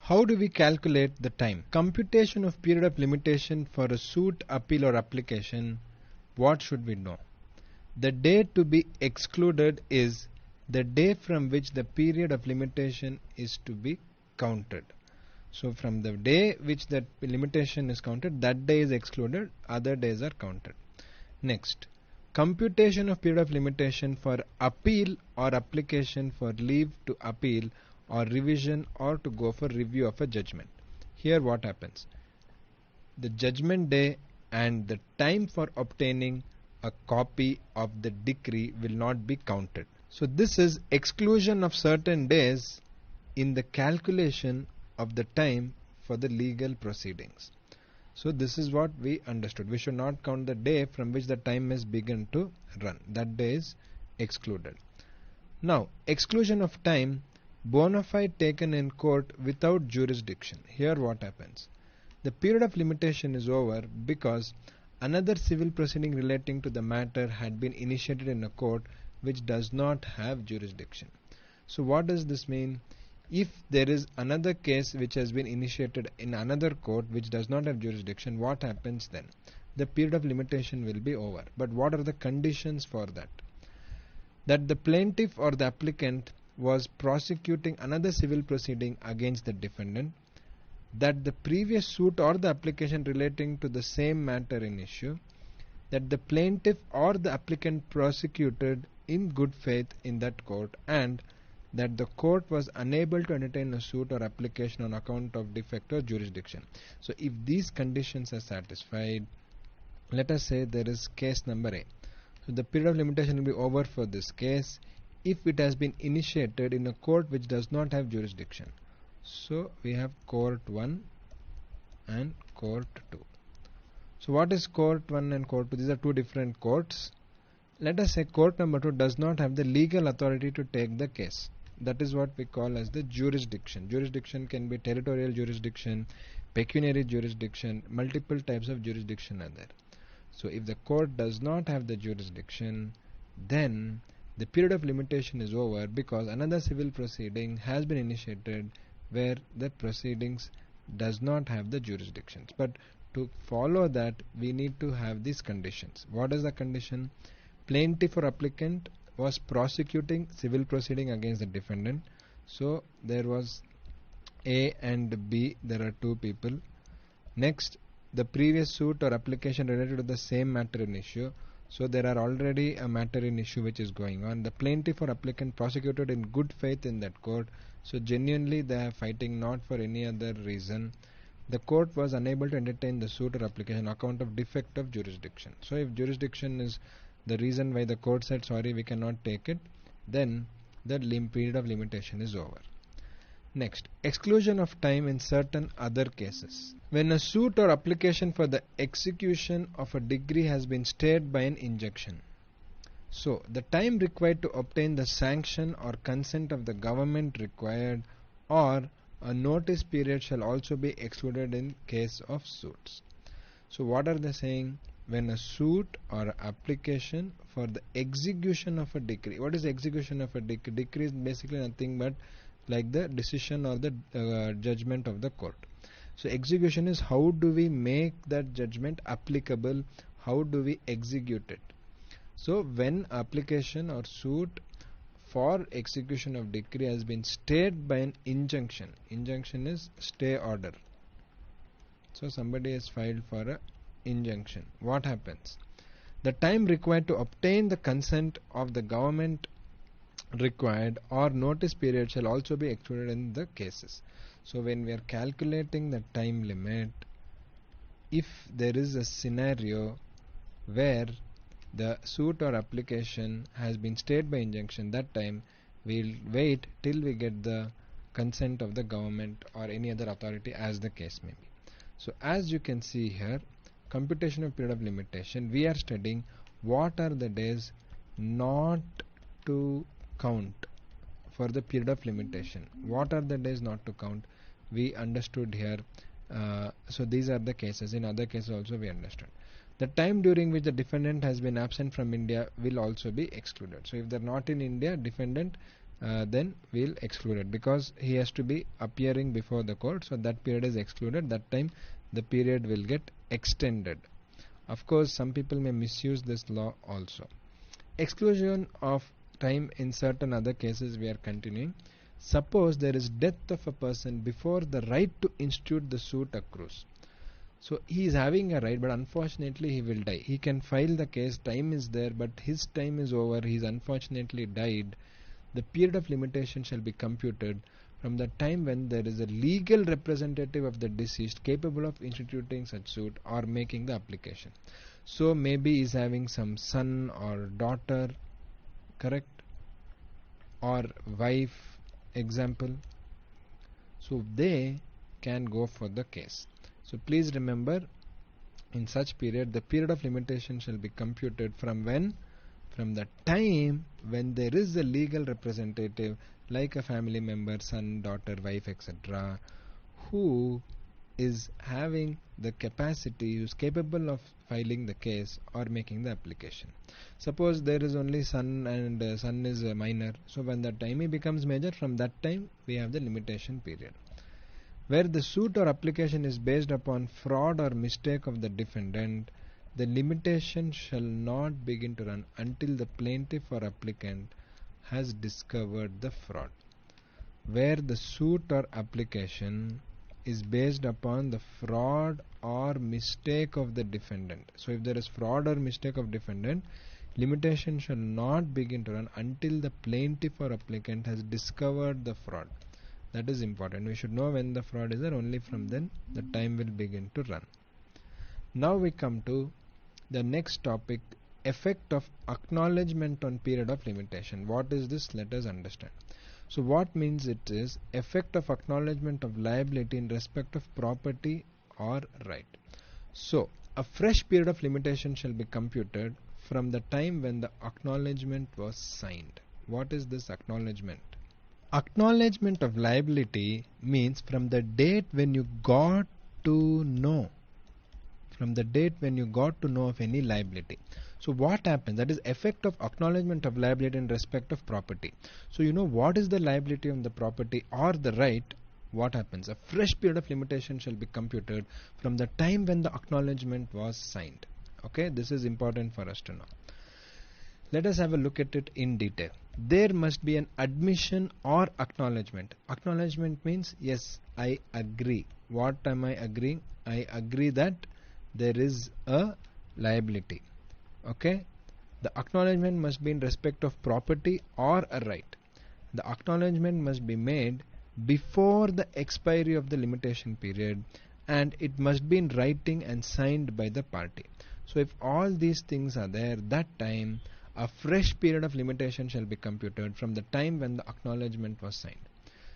How do we calculate the time? Computation of period of limitation for a suit, appeal or application. What should we know? The day to be excluded is the day from which the period of limitation is to be counted. So from the day which that limitation is counted, that day is excluded, other days are counted. Next, computation of period of limitation for appeal or application for leave to appeal or revision or to go for review of a judgment. Here what happens? The judgment day and the time for obtaining a copy of the decree will not be counted. So this is exclusion of certain days in the calculation of the time for the legal proceedings. So this is what we understood. We should not count the day from which the time has begun to run. That day is excluded. Now, exclusion of time, bona fide taken in court without jurisdiction. Here what happens? The period of limitation is over because another civil proceeding relating to the matter had been initiated in a court which does not have jurisdiction. So what does this mean? If there is another case which has been initiated in another court which does not have jurisdiction, what happens then? The period of limitation will be over. But what are the conditions for that? That the plaintiff or the applicant was prosecuting another civil proceeding against the defendant, that the previous suit or the application relating to the same matter in issue, that the plaintiff or the applicant prosecuted in good faith in that court, and that the court was unable to entertain a suit or application on account of defect or jurisdiction. So if these conditions are satisfied, let us say there is case number A. So the period of limitation will be over for this case if it has been initiated in a court which does not have jurisdiction. So we have court 1 and court 2. So what is court 1 and court 2? These are two different courts. Let us say court number 2 does not have the legal authority to take the case. That is what we call as the jurisdiction. Jurisdiction can be territorial jurisdiction, pecuniary jurisdiction, multiple types of jurisdiction are there. So if the court does not have the jurisdiction, then the period of limitation is over because another civil proceeding has been initiated where the proceedings does not have the jurisdictions. But to follow that, we need to have these conditions. What is the condition? Plaintiff or applicant was prosecuting civil proceeding against the defendant. So there was A and B, there are two people. Next, the previous suit or application related to the same matter in issue. So there are already a matter in issue which is going on. The plaintiff or applicant prosecuted in good faith in that court. So genuinely they are fighting, not for any other reason. The court was unable to entertain the suit or application on account of defect of jurisdiction. So if jurisdiction is the reason why the court said sorry we cannot take it, then the period of limitation is over. Next, exclusion of time in certain other cases. When a suit or application for the execution of a decree has been stayed by an injunction. So the time required to obtain the sanction or consent of the government required, or a notice period shall also be excluded in case of suits. So what are they saying? When a suit or application for the execution of a decree. What is execution of a decree? Decree is basically nothing but like the decision or the judgment of the court. So execution is how do we make that judgment applicable, how do we execute it. So when application or suit for execution of decree has been stayed by an injunction. Injunction is stay order. So somebody has filed for a injunction. What happens? The time required to obtain the consent of the government required or notice period shall also be excluded in the cases. So when we are calculating the time limit, if there is a scenario where the suit or application has been stayed by injunction, that time we'll wait till we get the consent of the government or any other authority as the case may be. So as you can see here, computation of period of limitation, we are studying what are the days not to count for the period of limitation. What are the days not to count? We understood here. So these are the cases. In other cases also we understood. The time during which the defendant has been absent from India will also be excluded. So if they are not in India, defendant then we'll exclude it, because he has to be appearing before the court, so that period is excluded. That time the period will get extended. Of course, some people may misuse this law also. Exclusion of time in certain other cases we are continuing. Suppose there is death of a person before the right to institute the suit accrues. So he is having a right, but unfortunately he will die. He can file the case, time is there, but his time is over, he is unfortunately died. The period of limitation shall be computed from the time when there is a legal representative of the deceased capable of instituting such suit or making the application. So maybe he is having some son or daughter, correct, or wife, example. So they can go for the case. So please remember, in such period the period of limitation shall be computed from when? From the time when there is a legal representative like a family member, son, daughter, wife, etc., who is having the capacity, who is capable of filing the case or making the application. Suppose there is only son, and son is a minor, so when the time he becomes major, from that time we have the limitation period. Where the suit or application is based upon fraud or mistake of the defendant, the limitation shall not begin to run until the plaintiff or applicant has discovered the fraud. Where the suit or application is based upon the fraud or mistake of the defendant. So if there is fraud or mistake of defendant, limitation shall not begin to run until the plaintiff or applicant has discovered the fraud. That is important. We should know when the fraud is there, only from then the time will begin to run. Now we come to the next topic, effect of acknowledgement on period of limitation. What is this? Let us understand. So what means it is effect of acknowledgement of liability in respect of property or right. So a fresh period of limitation shall be computed from the time when the acknowledgement was signed. What is this acknowledgement? Acknowledgement of liability means from the date when you got to know, from the date when you got to know of any liability. So what happens? That is effect of acknowledgement of liability in respect of property. So you know what is the liability on the property or the right. What happens? A fresh period of limitation shall be computed from the time when the acknowledgement was signed. Okay, this is important for us to know. Let us have a look at it in detail. There must be an admission or acknowledgement. Acknowledgement means yes, I agree. What am I agreeing? I agree that there is a liability. Okay, the acknowledgement must be in respect of property or a right. The acknowledgement must be made before the expiry of the limitation period, and it must be in writing and signed by the party. So if all these things are there, that time a fresh period of limitation shall be computed from the time when the acknowledgement was signed.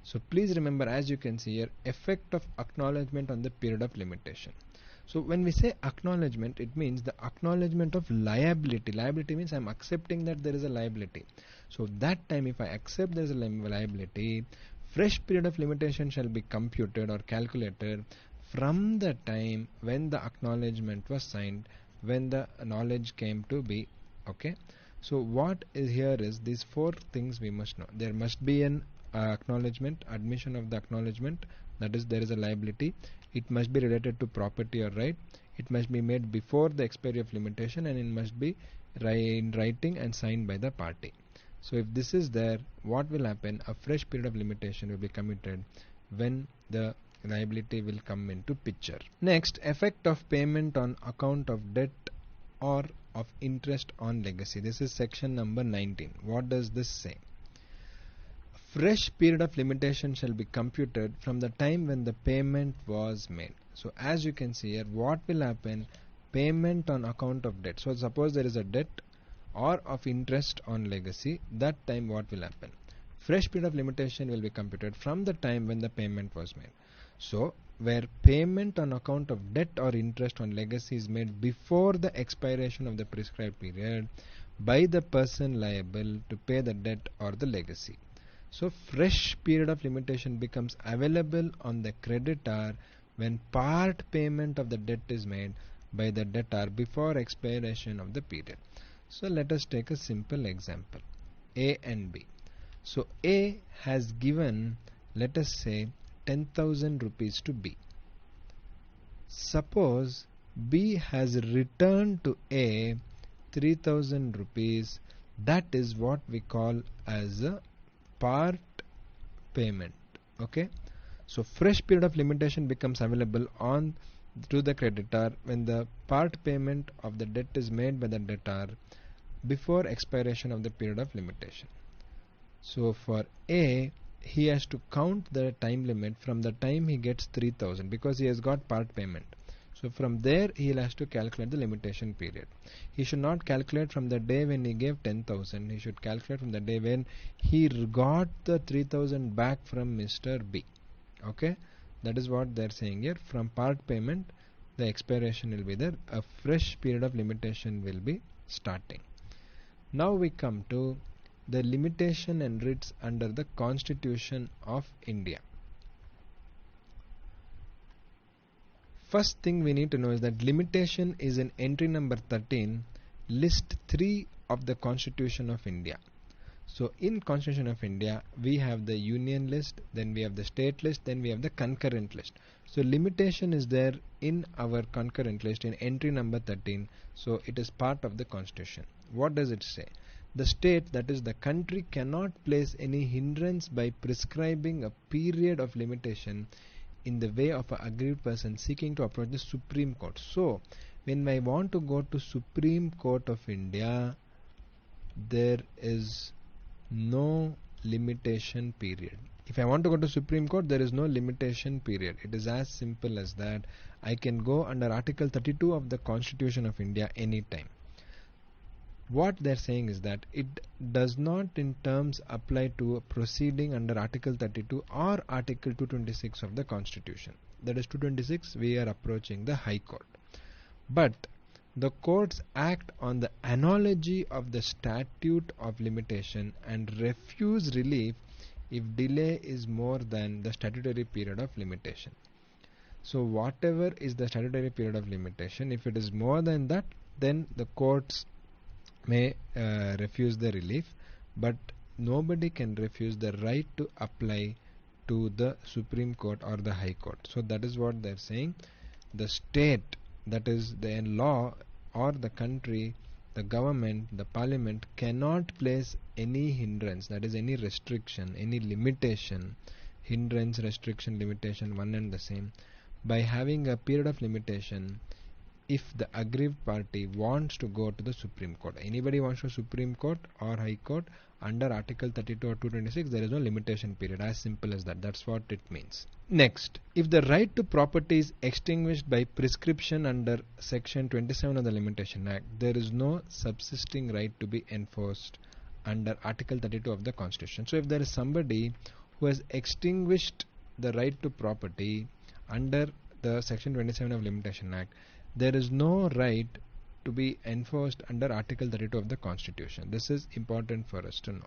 So please remember, as you can see here, effect of acknowledgement on the period of limitation. So when we say acknowledgement, it means the acknowledgement of liability. Liability means I am accepting that there is a liability. So that time if I accept there is a liability, fresh period of limitation shall be computed or calculated from the time when the acknowledgement was signed, when the knowledge came to be. Okay. So what is here is these four things we must know. There must be an acknowledgement, admission of the acknowledgement, that is there is a liability. It must be related to property or right. It must be made before the expiry of limitation, and it must be in writing and signed by the party. So if this is there, what will happen? A fresh period of limitation will be committed when the liability will come into picture. Next, effect of payment on account of debt or of interest on legacy. This is section number 19. What does this say? Fresh period of limitation shall be computed from the time when the payment was made. So as you can see here, what will happen? Payment on account of debt. So suppose there is a debt or of interest on legacy, that time what will happen? Fresh period of limitation will be computed from the time when the payment was made. So where payment on account of debt or interest on legacy is made before the expiration of the prescribed period by the person liable to pay the debt or the legacy. So fresh period of limitation becomes available on the creditor when part payment of the debt is made by the debtor before expiration of the period. So let us take a simple example, A and B. So A has given, let us say, 10,000 rupees to B. Suppose B has returned to A 3,000 rupees. That is what we call as a part payment. Okay, so fresh period of limitation becomes available on to the creditor when the part payment of the debt is made by the debtor before expiration of the period of limitation. So for A, he has to count the time limit from the time he gets 3,000 because he has got part payment. So from there he has to calculate the limitation period. He should not calculate from the day when he gave 10,000. He should calculate from the day when he got the 3,000 back from Mr. B. Okay, that is what they are saying here. From part payment, the expiration will be there. A fresh period of limitation will be starting. Now we come to the limitation and writs under the Constitution of India. First thing we need to know is that limitation is in entry number 13, list 3 of the Constitution of India. So in Constitution of India, we have the union list, then we have the state list, then we have the concurrent list. So limitation is there in our concurrent list in entry number 13. So it is part of the Constitution. What does it say? The state, that is the country, cannot place any hindrance by prescribing a period of limitation in the way of an aggrieved person seeking to approach the Supreme Court. So when I want to go to Supreme Court of India, there is no limitation period. If I want to go to Supreme Court, there is no limitation period. It is as simple as that. I can go under Article 32 of the Constitution of India anytime. What they are saying is that it does not in terms apply to a proceeding under Article 32 or Article 226 of the Constitution. That is 226, we are approaching the High Court. But the courts act on the analogy of the statute of limitation and refuse relief if delay is more than the statutory period of limitation. So whatever is the statutory period of limitation, if it is more than that, then the courts may refuse the relief, but nobody can refuse the right to apply to the Supreme Court or the High Court. So that is what they are saying. The state, that is the law or the country, the government, the parliament cannot place any hindrance, that is any restriction, any limitation, hindrance, restriction, limitation, one and the same, by having a period of limitation if the aggrieved party wants to go to the Supreme Court. Anybody wants to Supreme Court or High Court under Article 32 or 226, there is no limitation period. As simple as that. That's what it means. Next, if the right to property is extinguished by prescription under Section 27 of the Limitation Act, there is no subsisting right to be enforced under Article 32 of the Constitution. So if there is somebody who has extinguished the right to property under the Section 27 of Limitation Act, there is no right to be enforced under Article 32 of the Constitution. This is important for us to know.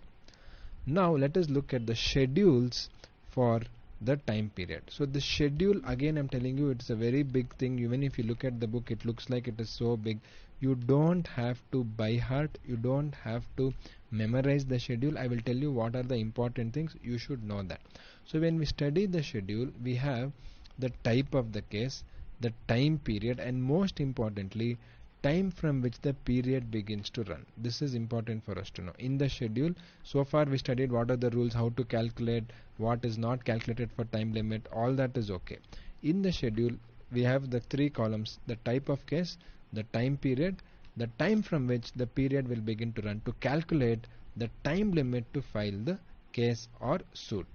Now let us look at the schedules for the time period. So the schedule, again I'm telling you, it's a very big thing. Even if you look at the book, it looks like it is so big. You don't have to by heart, you don't have to memorize the schedule. I will tell you what are the important things. You should know that. So when we study the schedule, we have the type of the case, the time period, and most importantly, time from which the period begins to run. This is important for us to know. In the schedule, so far we studied what are the rules, how to calculate, what is not calculated for time limit, all that is okay. In the schedule, we have the 3 columns, the type of case, the time period, the time from which the period will begin to run to calculate the time limit to file the case or suit.